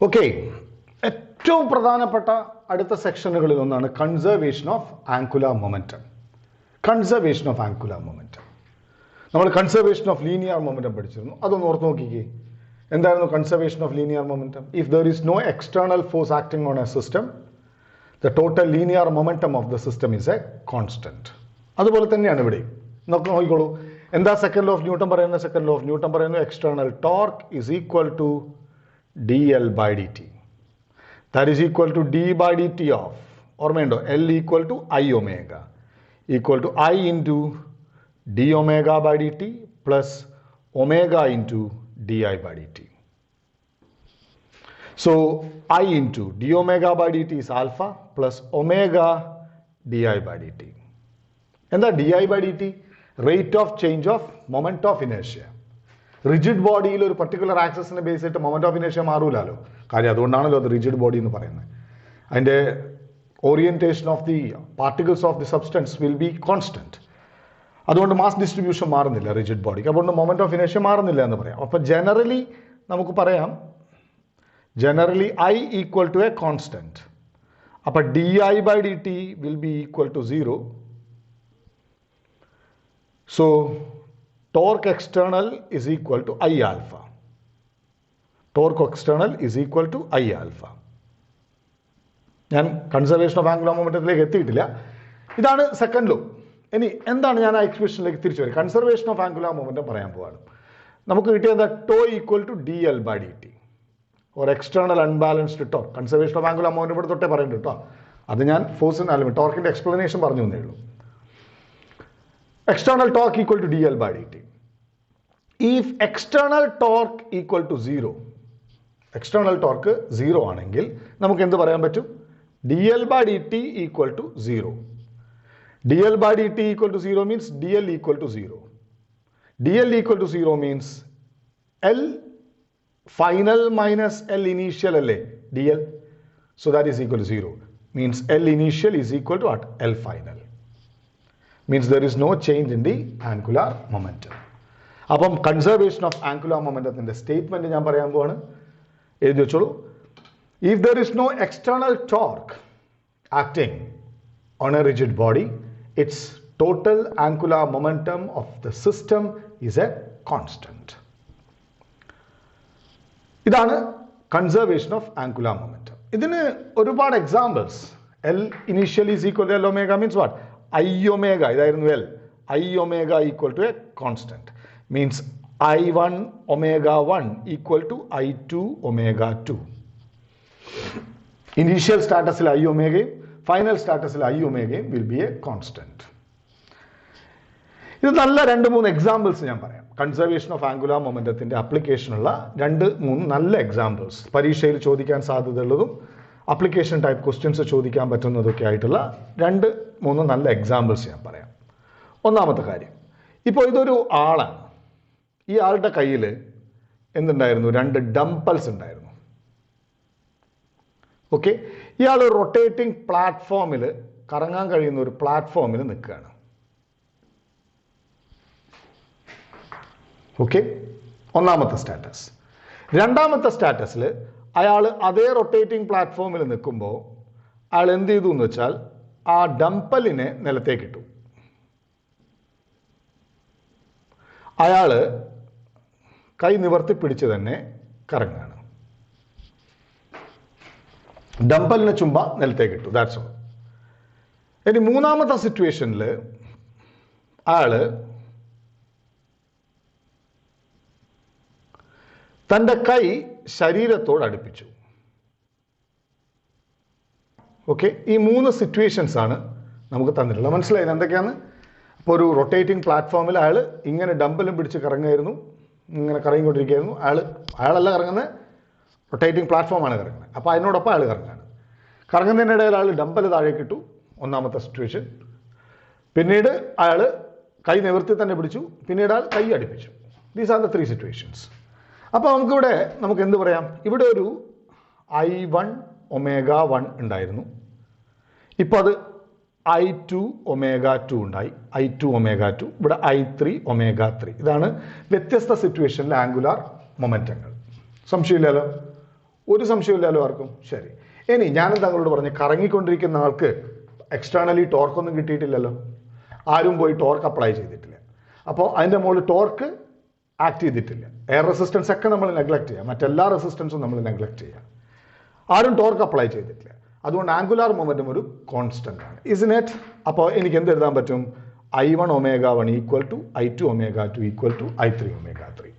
Okay, ഏറ്റവും പ്രധാനപ്പെട്ട അടുത്ത സെക്ഷനുകളിൽ ഒന്നാണ് conservation of angular momentum. Conservation of angular momentum. നമ്മൾ കൺസർവേഷൻ ഓഫ് ലീനിയർ മൊമെന്റം പഠിച്ചിരുന്നു. അതൊന്ന് ഓർത്ത് നോക്കിക്കേ. എന്തായിരുന്നു conservation of linear momentum? If there is no external force acting on a system, the total linear momentum of the system is a constant. അതുപോലെ തന്നെയാണ് ഇവിടെ. നോക്കിക്കോളൂ, എന്താ സെക്കൻഡ് ലോ ഓഫ് ന്യൂട്ടൺ പറയുന്നത്? സെക്കൻഡ് ലോ ഓഫ് ന്യൂട്ടൺ പറയുന്നത് external torque is equal to dl by dt. That is equal to d by dt of, ഓർമ്മയുണ്ടോ, L equal to I omega equal to I into d omega by dt plus omega into di by dt. So I into d omega by dt is alpha plus omega di by dt. എന്താ di by dt? Rate of change of moment of inertia. Rigid ബോഡിയിൽ ഒരു particular ആക്സസിനെ base ചെയ്തിട്ട് moment of ഇനേഷ്യ മാറൂലല്ലോ. കാര്യം അതുകൊണ്ടാണല്ലോ അത് rigid body എന്ന് പറയുന്നത്. അതിൻ്റെ orientation of the particles of the substance will be constant. അതുകൊണ്ട് മാസ് ഡിസ്ട്രിബ്യൂഷൻ മാറുന്നില്ല റിജിഡ് ബോഡിക്ക്. അതുകൊണ്ട് മൊമെന്റ് ഓഫ് ഇനേഷ്യ മാറുന്നില്ല എന്ന് പറയാം. അപ്പോൾ ജനറലി നമുക്ക് പറയാം, generally I equal to a constant. അപ്പോൾ D I by D T will be equal to 0. So torque external is equal to I alpha. Torque external is equal to I alpha. ഞാൻ conservation of angular മൊമെന്റത്തിലേക്ക് എത്തിയിട്ടില്ല. ഇതാണ് second law. ഇനി എന്താണ് ഞാൻ ആ എക്സ്പ്രഷനിലേക്ക് തിരിച്ചു വരും? കൺസർവേഷൻ ഓഫ് ആംഗുലാർ മൊമെന്റം പറയാൻ പോവാണ്. നമുക്ക് കിട്ടിയത് tau equal to D L by D T or external unbalanced torque. Conservation of angular momentum ഇവിടെ തൊട്ടേ പറയുന്നുണ്ട് കേട്ടോ. അത് ഞാൻ ഫോഴ്സ് അല്ലെങ്കിൽ ടോർക്കിന്റെ എക്സ്പ്ലനേഷൻ പറഞ്ഞു തന്നേ ഉള്ളൂ. External torque equal to dl by dt. If external torque equal to 0, external torque 0 ആണെങ്കിൽ നമുക്ക് എന്ത് പറയാൻ പറ്റും? dl by dt equal to 0. dl by dt equal to 0 means dl equal to 0. dl equal to 0 means L final minus L initial അല്ലേ dl. So that is equal to 0. Means L initial is equal to what? L final. Means there is no change in the angular momentum. അപ്പം conservation of angular മൊമെന്റത്തിന്റെ statement ഞാൻ പറയാൻ പോവാണ്. എഴുതി വെച്ചോളൂ. If there is no external torque acting on a rigid body, its total angular momentum of the system is a constant. ഇതാണ് conservation of angular momentum. ഇതിന് ഒരുപാട് examples. L initial is equal to L omega means what? I omega, ഇതായിരുന്നു L. I omega equal to a constant. Means I1 omega 1 equal to I2 omega 2. Initial statusൽ I omega, final statusൽ I omega will be a constant. ഇത് നല്ല 2-3 examples ഞാൻ പറയാം. Conservation of angular മൊമെന്റത്തിന്റെ ആപ്ലിക്കേഷനുള്ള 2-3 നല്ല examples, പരീക്ഷയിൽ ചോദിക്കാൻ സാധ്യതയുള്ളതും application type questions ചോദിക്കാൻ പറ്റുന്നതൊക്കെ ആയിട്ടുള്ള 2-3 നല്ല എക്സാമ്പിൾസ് ഞാൻ പറയാം. ഒന്നാമത്തെ കാര്യം, ഇപ്പോൾ ഇതൊരു ആളാണ്. ഈ ആളുടെ കയ്യിൽ എന്തുണ്ടായിരുന്നു? 2 ഡംബൽസ് ഉണ്ടായിരുന്നു. ഓക്കെ, ഇയാൾ റൊട്ടേറ്റിംഗ് പ്ലാറ്റ്ഫോമിൽ, കറങ്ങാൻ കഴിയുന്ന ഒരു പ്ലാറ്റ്ഫോമിൽ നിൽക്കുകയാണ്. ഓക്കെ, ഒന്നാമത്തെ സ്റ്റാറ്റസ്. രണ്ടാമത്തെ സ്റ്റാറ്റസിൽ അയാൾ അതേ റൊട്ടേറ്റിംഗ് പ്ലാറ്റ്ഫോമിൽ നിൽക്കുമ്പോൾ അയാൾ എന്ത് ചെയ്തു എന്ന് വെച്ചാൽ ആ ഡംബലിനെ നിലത്തേക്ക് ഇട്ടു. അയാൾ കൈ നിവർത്തി പിടിച്ച് തന്നെ കറങ്ങാണ്. ഡംബലിനെ ചുമ്പ നിലത്തേക്ക് ഇട്ടു. That's all. ഇനി മൂന്നാമത്തെ സിറ്റുവേഷനിൽ അയാൾ തൻ്റെ കൈ ശരീരത്തോട് അടുപ്പിച്ചു. ഓക്കെ, ഈ 3 സിറ്റുവേഷൻസ് ആണ് നമുക്ക് തന്നിട്ടുള്ളത്. മനസ്സിലായത് എന്തൊക്കെയാണ്? ഇപ്പോൾ ഒരു റൊട്ടേറ്റിംഗ് പ്ലാറ്റ്ഫോമിൽ അയാൾ ഇങ്ങനെ ഡംബലും പിടിച്ച് കറങ്ങുമായിരുന്നു, ഇങ്ങനെ കറങ്ങിക്കൊണ്ടിരിക്കുകയായിരുന്നു. അയാളല്ല കറങ്ങുന്നത്, റൊട്ടേറ്റിംഗ് പ്ലാറ്റ്ഫോമാണ് കറങ്ങുന്നത്. അപ്പോൾ അതിനോടൊപ്പം അയാൾ കറങ്ങാണ്. കറങ്ങുന്നതിനിടയിൽ അയാൾ ഡംബൽ താഴേക്ക് ഇട്ടു, ഒന്നാമത്തെ സിറ്റുവേഷൻ. പിന്നീട് അയാൾ കൈ നിവർത്തി തന്നെ പിടിച്ചു, പിന്നീട് അയാൾ കൈ അടുപ്പിച്ചു. These are the 3 situations. അപ്പോൾ നമുക്ക് എന്ത് പറയാം? ഇവിടെ ഒരു I1 ഒമേഗ 1 ഉണ്ടായിരുന്നു. ഇപ്പോൾ അത് I2 ഒമേഗ 2 ഉണ്ടായി. I2 ഒമേഗ 2, ഇവിടെ I3 ഒമേഗ 3. ഇതാണ് വ്യത്യസ്ത സിറ്റുവേഷനിലെ ആംഗുലാർ മൊമെന്റങ്ങൾ. സംശയമില്ലല്ലോ. ഒരു സംശയമില്ലല്ലോ ആർക്കും? ശരി. ഇനി ഞാനും താങ്കളോട് പറഞ്ഞു, കറങ്ങിക്കൊണ്ടിരിക്കുന്ന ആൾക്ക് എക്സ്റ്റേണലി ടോർക്കൊന്നും കിട്ടിയിട്ടില്ലല്ലോ, ആരും പോയി ടോർക്ക് അപ്ലൈ ചെയ്തിട്ടില്ല. അപ്പോൾ അതിൻ്റെ മുകളിൽ ടോർക്ക് ആക്ട് ചെയ്തിട്ടില്ല. എയർ റെസിസ്റ്റൻസ് ഒക്കെ നമ്മൾ നെഗ്ലക്ട് ചെയ്യാം, മറ്റെല്ലാ റെസിസ്റ്റൻസും നമ്മൾ നെഗ്ലക്ട് ചെയ്യാം. ആരും ടോർക്ക് അപ്ലൈ ചെയ്തിട്ടില്ല. അതുകൊണ്ട് ആംഗുലാർ മൊമെന്റം ഒരു കോൺസ്റ്റന്റ് ആണ്. ഇസ്ന്റ് ഇറ്റ്? അപ്പോൾ എനിക്ക് എന്ത് എഴുതാൻ പറ്റും? I1 ω1 equal to I2 ω2 equal to I3 ω3.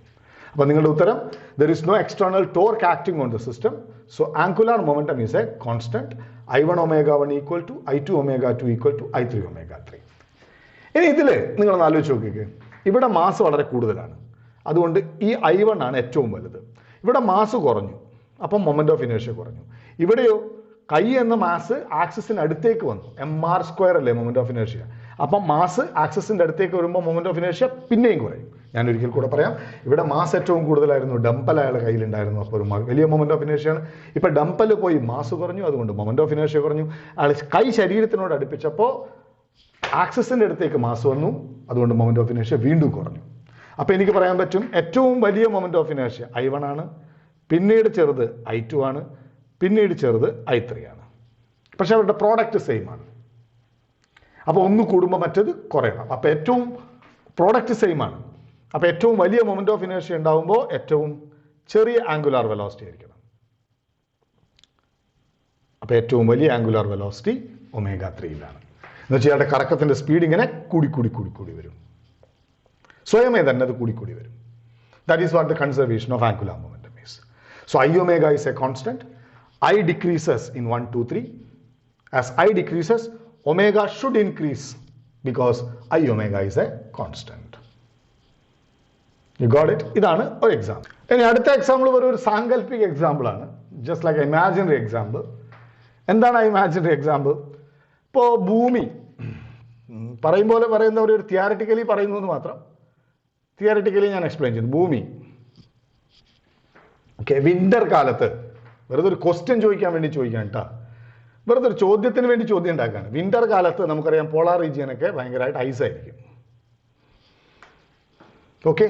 അപ്പോൾ നിങ്ങളുടെ ഉത്തരം, there is no external torque acting on the system, so angular momentum is a constant. I1 ω1 equal to I2 ω2 equal to I3 ω3. ഇനി ഇതിൽ നിങ്ങളൊന്ന് ആലോചിച്ച് നോക്കിക്കേ, ഇവിടെ മാസ് വളരെ കൂടുതലാണ്, അതുകൊണ്ട് ഈ I1 ആണ് ഏറ്റവും വലുത്. ഇവിടെ മാസ് കുറഞ്ഞു, അപ്പം മൊമെന്റ് ഓഫ് ഇനേർഷ്യ കുറഞ്ഞു. ഇവിടെയോ കൈ എന്ന മാസ് ആക്സിസിന് അടുത്തേക്ക് വന്നു, mr² അല്ലേ മൊമെന്റ് ഓഫ് ഇനേർഷ്യ. അപ്പം മാസ് ആക്സിസിന്റെ അടുത്തേക്ക് വരുമ്പോൾ മൊമെന്റ് ഓഫ് ഇനേർഷ്യ പിന്നെയും കുറയും. ഞാൻ ഒരിക്കൽ കൂടെ പറയാം, ഇവിടെ മാസ് ഏറ്റവും കൂടുതലായിരുന്നു, ഡംപ്പൽ അയാളുടെ കയ്യിലുണ്ടായിരുന്നു, അപ്പോൾ ഒരു വലിയ മൊമെന്റ് ഓഫ് ഇനേർഷ്യയാണ്. ഇപ്പം ഡംപ്പൽ പോയി മാസ് കുറഞ്ഞു, അതുകൊണ്ട് മൊമെന്റ് ഓഫ് ഇനേർഷ്യ കുറഞ്ഞു. അയാൾ കൈ ശരീരത്തിനോട് അടുപ്പിച്ചപ്പോൾ ആക്സിസിന്റെ അടുത്തേക്ക് മാസ് വന്നു, അതുകൊണ്ട് മൊമെന്റ് ഓഫ് ഇനേർഷ്യ വീണ്ടും കുറഞ്ഞു. അപ്പോൾ എനിക്ക് പറയാൻ പറ്റും, ഏറ്റവും വലിയ മൊമെന്റ് ഓഫ് ഇനേർഷ്യ I1 ആണ്, പിന്നീട് ചെറുത് I2 ആണ്, പിന്നീട് ചെറുത് I3 ആണ്. പക്ഷെ അവരുടെ പ്രോഡക്റ്റ് സെയിം ആണ്. അപ്പോൾ ഒന്ന് കൂടുമ്പോൾ മറ്റത് കുറയണം. അപ്പോൾ ഏറ്റവും പ്രോഡക്റ്റ് സെയിം ആണ്. അപ്പോൾ ഏറ്റവും വലിയ മൊമെന്റ് ഓഫ് ഇനേർഷ്യ ഉണ്ടാകുമ്പോൾ ഏറ്റവും ചെറിയ ആംഗുലാർ വെലോസിറ്റി ആയിരിക്കണം. അപ്പോൾ ഏറ്റവും വലിയ ആംഗുലാർ വെലോസിറ്റി ω3യിലാണ്. എന്ന് വെച്ചാൽ അയാളുടെ കറക്കത്തിന്റെ സ്പീഡ് ഇങ്ങനെ കൂടി വരും, സ്വയമേ തന്നെ അത് കൂടി വരും. That is what the conservation of angular momentum is. So I ω is a constant. I decreases in 1, 2, 3. As I decreases, omega should increase because I ω is a constant. You got it? ഇതാണ് ഒരു example. ഇനി അടുത്ത example ഒരു സാങ്കല്പിക example ആണ്, just like imaginary example. എന്താണ് imaginary example? ഇപ്പോൾ ഭൂമി പറയും പോലെ പറയുന്നവർ ഒരു തിയറിറ്റിക്കലി പറയുന്നു എന്ന് മാത്രം. തിയറിറ്റിക്കലി ഞാൻ എക്സ്പ്ലെയിൻ ചെയ്യുന്നു. ഭൂമി ഓക്കെ, വിന്റർ കാലത്ത് വെറുതെ ഒരു ക്വസ്റ്റ്യൻ ചോദിക്കാൻ വേണ്ടി ചോദിക്കാൻ കേട്ടോ, വെറുതെ ഒരു ചോദ്യത്തിന് വേണ്ടി ചോദ്യം ഉണ്ടാക്കുകയാണ്. വിന്റർ കാലത്ത് നമുക്കറിയാം പോളാർ റീജിയനൊക്കെ ഭയങ്കരമായിട്ട് ഐസായിരിക്കും. ഓക്കെ,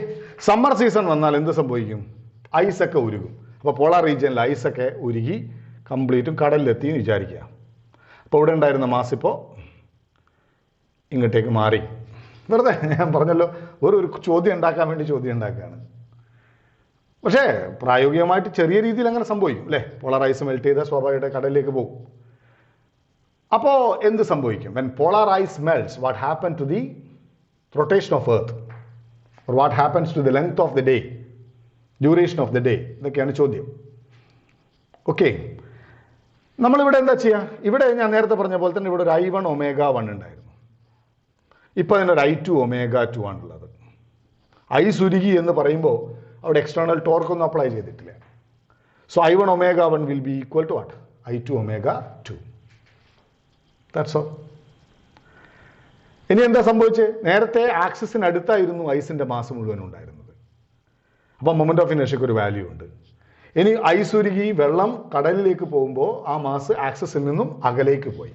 സമ്മർ സീസൺ വന്നാൽ എന്ത് സംഭവിക്കും? ഐസൊക്കെ ഉരുകും. അപ്പോൾ പോളാർ റീജിയനിൽ ഐസൊക്കെ ഉരുകി കംപ്ലീറ്റും കടലിലെത്തി എന്ന് വിചാരിക്കുക. അപ്പോൾ ഇവിടെ ഉണ്ടായിരുന്ന മാസ് ഇപ്പോൾ ഇങ്ങോട്ടേക്ക് മാറി. വെറുതെ ഞാൻ പറഞ്ഞല്ലോ, ഒരു ചോദ്യം ഉണ്ടാക്കാൻ വേണ്ടി ചോദ്യം ഉണ്ടാക്കുകയാണ്. പക്ഷേ പ്രായോഗികമായിട്ട് ചെറിയ രീതിയിൽ അങ്ങനെ സംഭവിക്കും അല്ലേ? പോളാർ ഐസ് മെൽറ്റ് ചെയ്താൽ സ്വാഭാവികമായിട്ട് കടലിലേക്ക് പോകും. അപ്പോൾ എന്ത് സംഭവിക്കും? When polar ice melts, what happen to the rotation of earth, or what happens to the length of the day, duration of the day? ഇതൊക്കെയാണ് ചോദ്യം. ഓക്കെ, നമ്മളിവിടെ എന്താ ചെയ്യുക? ഇവിടെ ഞാൻ നേരത്തെ പറഞ്ഞ പോലെ തന്നെ ഇവിടെ ഒരു I1 ω1 ഉണ്ടായിരുന്നു. ഇപ്പോൾ അതിനൊരു I2 ω2 ആണുള്ളത്. ഐസ് ഉരുകി എന്ന് പറയുമ്പോൾ അവിടെ എക്സ്റ്റേണൽ ടോർക്ക് ഒന്നും അപ്ലൈ ചെയ്തിട്ടില്ല. So I1 ω1 will be equal to what? I2 ω2. That's all. ഇനി എന്താ സംഭവിച്ചത്? നേരത്തെ ആക്സിസിന് അടുത്തായിരുന്നു ഐസിന്റെ മാസ് മുഴുവൻ ഉണ്ടായിരുന്നത്. അപ്പം മൊമെന്റ് ഓഫ് ഇനേർഷ്യക്ക് ഒരു വാല്യൂ ഉണ്ട്. ഇനി ഐസ് ഉരുകി വെള്ളം കടലിലേക്ക് പോകുമ്പോൾ ആ മാസ് ആക്സിസിൽ നിന്നും അകലേക്ക് പോയി.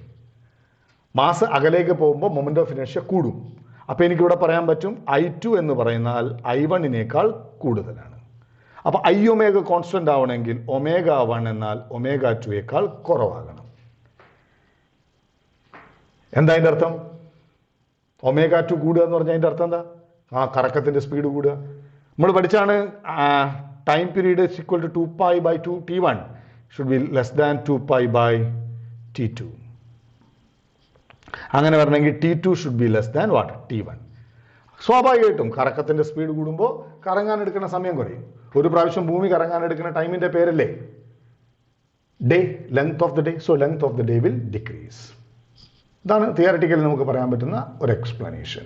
മാസ് അകലേക്ക് പോകുമ്പോൾ മൊമെന്റ് ഓഫ് ഇനേർഷ്യ കൂടും. അപ്പോൾ എനിക്കിവിടെ പറയാൻ പറ്റും I2 എന്ന് പറയുന്നാൽ I1 കൂടുതലാണ്. അപ്പോൾ I ω കോൺസ്റ്റന്റ് ആവണമെങ്കിൽ ω1 എന്നാൽ ω2 കുറവാകണം. എന്താ അതിൻ്റെ അർത്ഥം? ω2 കൂടുക എന്ന് പറഞ്ഞാൽ അതിൻ്റെ അർത്ഥം എന്താ? ആ കറക്കത്തിൻ്റെ സ്പീഡ് കൂടുക. നമ്മൾ പഠിച്ചാണ് time period is equal to 2π/2 T1 should be less than 2π/T2. അങ്ങനെ വരണമെങ്കിൽ T2 should be less than what? T1. സ്വാഭാവികമായിട്ടും കറക്കത്തിൻ്റെ സ്പീഡ് കൂടുമ്പോൾ കറങ്ങാൻ എടുക്കുന്ന സമയം കുറയും. ഒരു പ്രാവശ്യം ഭൂമി കറങ്ങാൻ എടുക്കുന്ന ടൈമിൻ്റെ പേരല്ലേ day, length of the day. So length of the day will decrease. ഇതാണ് തിയറിറ്റിക്കലി നമുക്ക് പറയാൻ പറ്റുന്ന ഒരു എക്സ്പ്ലനേഷൻ.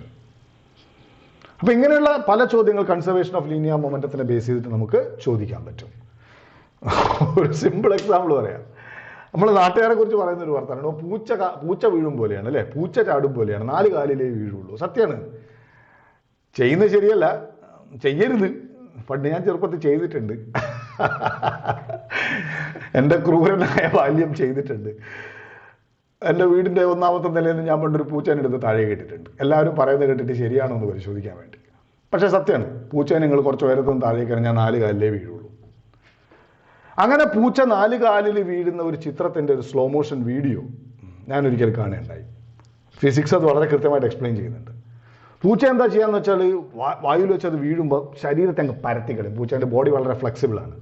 അപ്പോൾ ഇങ്ങനെയുള്ള പല ചോദ്യങ്ങൾ കൺസർവേഷൻ ഓഫ് ലീനിയർ മൊമെന്റത്തിനെ ബേസ് ചെയ്തിട്ട് നമുക്ക് ചോദിക്കാൻ പറ്റും. ഒരു സിമ്പിൾ എക്സാമ്പിൾ പറയാം. നമ്മൾ നാട്ടുകാരെ കുറിച്ച് പറയുന്ന ഒരു വർത്തമാനം, പൂച്ച വീഴും പോലെയാണ് അല്ലേ, പൂച്ച ചാടും പോലെയാണ്, 4 കാലിലേ വീഴുള്ളൂ. സത്യമാണ്. ചെയ്യുന്നത് ശരിയല്ല, ചെയ്യരുത്. പണ്ട് ഞാൻ ചെറുപ്പത്തിൽ ചെയ്തിട്ടുണ്ട്. എൻ്റെ ക്രൂരനായ ബാല്യം ചെയ്തിട്ടുണ്ട്. എൻ്റെ വീടിൻ്റെ 1ാമത്തെ നിലയിൽ നിന്ന് ഞാൻ പണ്ടൊരു പൂച്ചേനെ എടുത്ത് താഴെ കേട്ടിട്ടുണ്ട്. എല്ലാവരും പറയുന്നത് കേട്ടിട്ട് ശരിയാണോ എന്ന് പരിശോധിക്കാൻ വേണ്ടി. പക്ഷേ സത്യമാണ്, പൂച്ചേനെ നിങ്ങൾ കുറച്ച് ഉയരത്തുനിന്ന് താഴേക്ക് ഞാൻ 4 കാലിലേ വീഴുള്ളൂ. അങ്ങനെ പൂച്ച 4 കാലിൽ വീഴുന്ന ഒരു ചിത്രത്തിൻ്റെ ഒരു സ്ലോ മോഷൻ വീഡിയോ ഞാനൊരിക്കൽ കാണുകയുണ്ടായി. ഫിസിക്സ് അത് വളരെ കൃത്യമായിട്ട് എക്സ്പ്ലെയിൻ ചെയ്യുന്നുണ്ട്. പൂച്ച എന്താ ചെയ്യാന്ന് വെച്ചാൽ വായുവിൽ വെച്ച് അത് വീഴുമ്പോൾ ശരീരത്തെ അങ്ങ് പരത്തിക്കളയും. പൂച്ചയുടെ ബോഡി വളരെ ഫ്ലെക്സിബിളാണ്.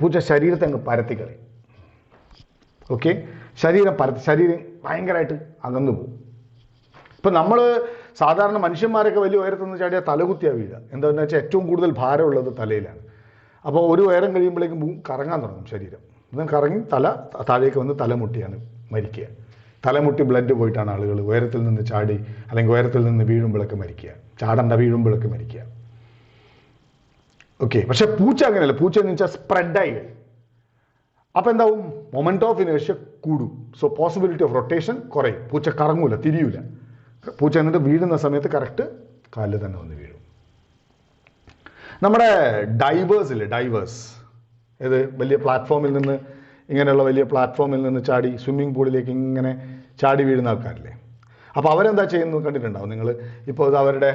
പൂച്ച ശരീരത്തെ അങ്ങ് പരത്തിക്കളയും. ഓക്കെ, ശരീരം ഭയങ്കരമായിട്ട് അകന്നു പോകും. ഇപ്പം നമ്മൾ സാധാരണ മനുഷ്യന്മാരൊക്കെ വലിയ ഉയരത്തിൽ നിന്ന് ചാടിയാൽ തലകുത്തിയാണ് വീഴുക. എന്താണെന്ന് വെച്ചാൽ ഏറ്റവും കൂടുതൽ ഭാരമുള്ളത് തലയിലാണ്. അപ്പോൾ ഒരു ഉയരം കഴിയുമ്പോഴേക്കും കറങ്ങാൻ തുടങ്ങും ശരീരം. ഇത് കറങ്ങി തല താഴേക്ക് വന്ന് തലമുട്ടിയാണ് മരിക്കുക. തലമുട്ടി ബ്ലഡ് പോയിട്ടാണ് ആളുകൾ ഉയരത്തിൽ നിന്ന് ചാടി അല്ലെങ്കിൽ ഉയരത്തിൽ നിന്ന് വീഴുമ്പോഴൊക്കെ മരിക്കുക. ചാടണ്ട, വീഴുമ്പോഴൊക്കെ മരിക്കുക. ഓക്കെ, പക്ഷെ പൂച്ച അങ്ങനെയല്ല. പൂച്ച എന്ന് വെച്ചാൽ സ്പ്രെഡായി കഴിയും. അപ്പോൾ എന്താവും? മൊമെന്റ് ഓഫ് ഇനേർഷ്യ കൂടും. സോ പോസിബിലിറ്റി ഓഫ് റൊട്ടേഷൻ കുറയും. പൂച്ച കറങ്ങൂല, തിരിയൂല. പൂച്ച എന്നിട്ട് വീഴുന്ന സമയത്ത് കറക്റ്റ് കാലിൽ തന്നെ വന്ന് വീഴും. നമ്മുടെ ഡൈവേഴ്സ് ഇത് വലിയ പ്ലാറ്റ്ഫോമിൽ നിന്ന് ഇങ്ങനെയുള്ള വലിയ പ്ലാറ്റ്ഫോമിൽ നിന്ന് ചാടി സ്വിമ്മിംഗ് പൂളിലേക്ക് ഇങ്ങനെ ചാടി വീഴുന്ന ആൾക്കാരില്ലേ. അപ്പോൾ അവരെന്താ ചെയ്യുന്നത് കണ്ടിട്ടുണ്ടാവും നിങ്ങൾ. ഇപ്പോൾ ഇത് അവരുടെ,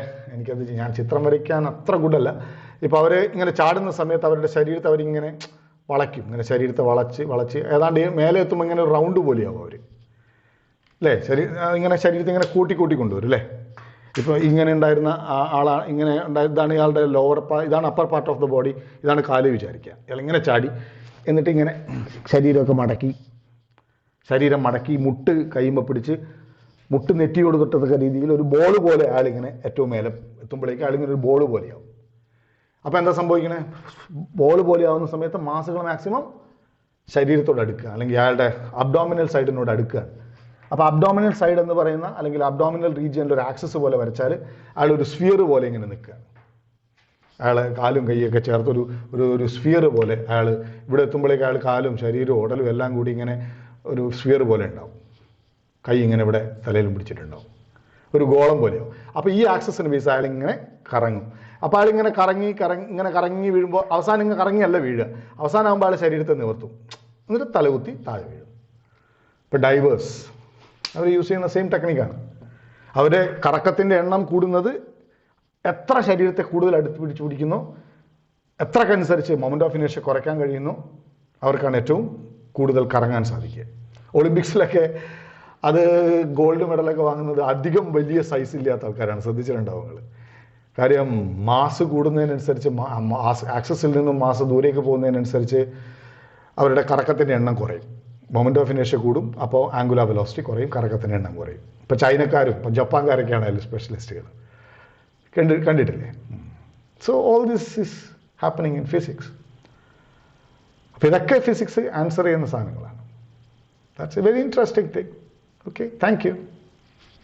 ഞാൻ ചിത്രം വരയ്ക്കാൻ അത്ര ഗുഡല്ല. ഇപ്പോൾ അവർ ഇങ്ങനെ ചാടുന്ന സമയത്ത് അവരുടെ ശരീരത്തെ അവരിങ്ങനെ വളയ്ക്കും. ഇങ്ങനെ ശരീരത്തെ വളച്ച് ഏതാണ്ട് മേലെ എത്തുമ്പോൾ ഇങ്ങനെ ഒരു റൗണ്ട് പോലെയാവും അവർ, അല്ലേ? ഇങ്ങനെ ശരീരത്തെ ഇങ്ങനെ കൂട്ടി കൊണ്ടുവരും, അല്ലേ? ഇപ്പോൾ ഇങ്ങനെ ഉണ്ടായിരുന്ന ആളാണ്, ഇങ്ങനെ ഇതാണ് ഇയാളുടെ ഇതാണ് upper part of the body, ഇതാണ് കാല് വിചാരിക്കുക. ഇയാൾ ഇങ്ങനെ ചാടി എന്നിട്ട് ഇങ്ങനെ ശരീരം മടക്കി മുട്ട് കൈയുമ്പോൾ പിടിച്ച് മുട്ട് നെറ്റിയോട് തൊട്ടതൊക്കെ രീതിയിൽ ഒരു ബോൾ പോലെ ആളിങ്ങനെ ഏറ്റവും മേലെ എത്തുമ്പോഴേക്കും ആളിങ്ങനെ ഒരു ബോൾ പോലെയാവും. അപ്പോൾ എന്താ സംഭവിക്കണേ? ബോൾ പോലെ ആവുന്ന സമയത്ത് മാസുകൾ മാക്സിമം ശരീരത്തോട് അടുക്കുക, അല്ലെങ്കിൽ അയാളുടെ അബ്ഡോമിനൽ സൈഡിനോട് അടുക്കുക. അപ്പോൾ അബ്ഡോമിനൽ സൈഡ് എന്ന് പറയുന്ന അല്ലെങ്കിൽ അബ്ഡോമിനൽ റീജിയനിൽ ഒരു ആക്സസ് പോലെ വരച്ചാൽ അയാൾ ഒരു സ്ഫിയർ പോലെ ഇങ്ങനെ നിൽക്കുകയാണ്. അയാൾ കാലും കൈയൊക്കെ ചേർത്തൊരു ഒരു സ്ഫിയർ പോലെ അയാൾ ഇവിടെ എത്തുമ്പോഴേക്ക് അയാൾ കാലും ശരീരവും ഉടലും എല്ലാം കൂടി ഇങ്ങനെ ഒരു സ്ഫിയർ പോലെ ഉണ്ടാവും. കൈ ഇങ്ങനെ ഇവിടെ തലയിലും പിടിച്ചിട്ടുണ്ടാവും, ഒരു ഗോളം പോലെയാവും. അപ്പോൾ ഈ ആക്സസിന് ബേസ് അയാൾ ഇങ്ങനെ കറങ്ങും. അപ്പോൾ ആളിങ്ങനെ കറങ്ങി വീഴുമ്പോൾ അവസാനം ഇങ്ങനെ കറങ്ങിയല്ല വീഴുക. അവസാനമാകുമ്പോൾ ആൾ ശരീരത്തെ നിവർത്തും, എന്നിട്ട് തലകുത്തി താഴെ വീഴും. ഇപ്പോൾ ഡൈവേഴ്സ് അവർ യൂസ് ചെയ്യുന്ന സെയിം ടെക്നിക്കാണ്. അവരുടെ കറക്കത്തിൻ്റെ എണ്ണം കൂടുന്നത് എത്ര ശരീരത്തെ കൂടുതൽ അടുത്ത് പിടിക്കുന്നോ എത്രക്കനുസരിച്ച് മൊമെന്റ് ഓഫ് ഇനേർഷ്യ കുറയ്ക്കാൻ കഴിയുന്നു അവർക്കാണ് ഏറ്റവും കൂടുതൽ കറങ്ങാൻ സാധിക്കുക. ഒളിമ്പിക്സിലൊക്കെ അത് ഗോൾഡ് മെഡലൊക്കെ വാങ്ങുന്നത് അധികം വലിയ സൈസ് ഇല്ലാത്ത ആൾക്കാരാണ്, ശ്രദ്ധിച്ചിട്ടുണ്ടാവും നിങ്ങൾ. കാര്യം മാസ് കൂടുന്നതിനനുസരിച്ച് ആക്സസിൽ നിന്നും മാസ് ദൂരേക്ക് പോകുന്നതിനനുസരിച്ച് അവരുടെ കറക്കത്തിൻ്റെ എണ്ണം കുറയും. മൊമെന്റ് ഓഫ് ഇനേർഷ്യ കൂടും, അപ്പോൾ ആംഗുലാർ വെലോസിറ്റി കുറയും, കറക്കത്തിൻ്റെ എണ്ണം കുറയും. ഇപ്പോൾ ചൈനക്കാരും ഇപ്പോൾ ജപ്പാൻകാരൊക്കെയാണ് അതിൽ സ്പെഷ്യലിസ്റ്റുകൾ. കണ്ടിട്ടില്ലേ? So all this is happening in physics. അപ്പോൾ ഇതൊക്കെ ഫിസിക്സ് ആൻസർ ചെയ്യുന്ന സാധനങ്ങളാണ്. That's A very interesting thing. Okay, thank you.